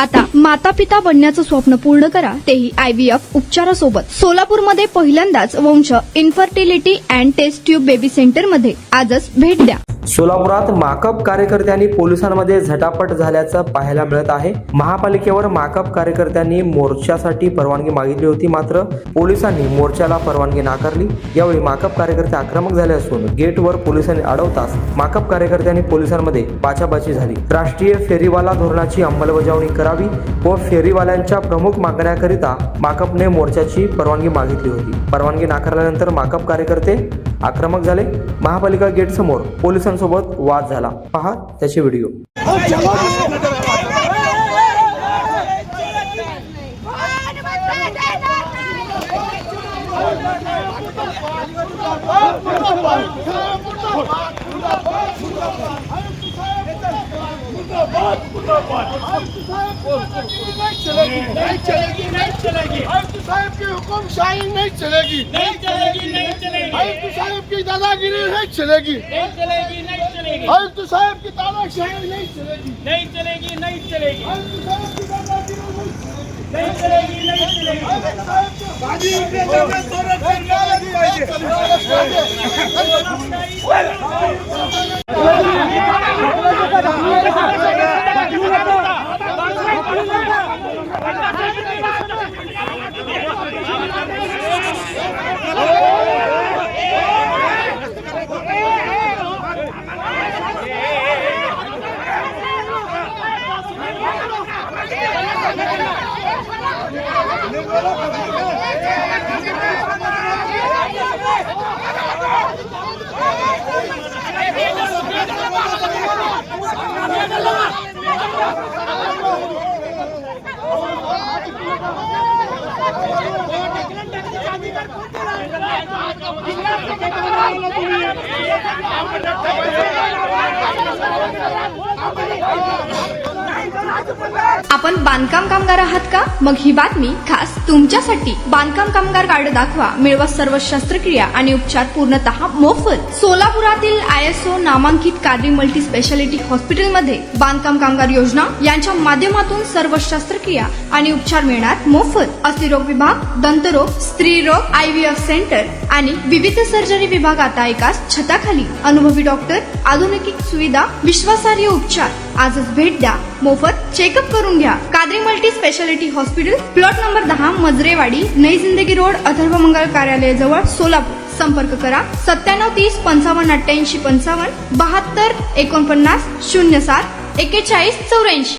आता माता पिता बनण्याचं स्वप्न पूर्ण करा, तेही IVF उपचारासोबत। सोलापूरमध्ये पहिल्यांदाच Vansh infertility and test tube baby centre मध्ये आजच भेट द्या। सोलापुरात माकप कार्यकर्त्यांनी पोलिसांमध्ये झटापट झाल्याचं पाहायला मिळत आहे। महापालिकेवर माकप कार्यकर्त्यांनी मोर्चासाठी परवानगी मागितली होती, मात्र पोलिसांनी मोर्चाला परवानगी नाकारली। यावेळी माकप कार्यकर्ते आक्रमक झाले असून गेटवर पोलिसांनी अडवताच माकप कार्यकर्त्यांनी पोलिसांमध्ये बाचाबाची झाली। राष्ट्रीय फेरीवाला धोरणाची अंमलबजावणी करावी व फेरीवाल्यांच्या प्रमुख मागण्याकरिता माकपने मोर्चाची परवानगी मागितली होती। परवानगी नाकारल्यानंतर माकप कार्यकर्ते आक्रमक झाले। महापालिका गेट समोर पोलिसांसोबत वाद झाला। पहा त्याचे व्हिडिओ। नहीं चलेगी आयुक्त साहब की हुकुमशाही नहीं चलेगी, नहीं चलेगी, नहीं चलेगी। आयुक्त साहब की दादागिरी नहीं चलेगी, नहीं चलेगी, नहीं चलेगी। आयुक्त साहब की तानाशाही नहीं चलेगी, नहीं चलेगी, नहीं चलेगी। आयुक्त साहब की दादागिरी नहीं चलेगी, नहीं चलेगी। आयुक्त साहब की बाजी आपण बांधकाम कामगार आहात का? मग ही बातमी खास तुमच्यासाठी। बांधकाम कामगार कार्ड दाखवा, मिळवा सर्व शस्त्रक्रिया आणि उपचार पूर्णतः मोफत। सोलापुरातील ISO नामांकित कादरी मल्टी स्पेशालिटी हॉस्पिटलमध्ये बांधकाम कामगार योजना यांच्या माध्यमातून सर्व शस्त्रक्रिया आणि उपचार मिळणार मोफत। अस्थिरोग विभाग, दंतरोग, स्त्रीरोग, IVF सेंटर आणि विविध सर्जरी विभाग आता एकाच छताखाली। अनुभवी डॉक्टर, आधुनिक सुविधा, विश्वासार्ह उपचार। आजच भेट द्या, मोफत चेकअप करून घ्या। Qadri multi speciality hospital, plot number 10, Majrewadi, नई जिंदगी रोड, अथर्व मंगल कार्यालय जवळ, सोलापूर। संपर्क करा 9730 55 88 55 72 49 07 41 84।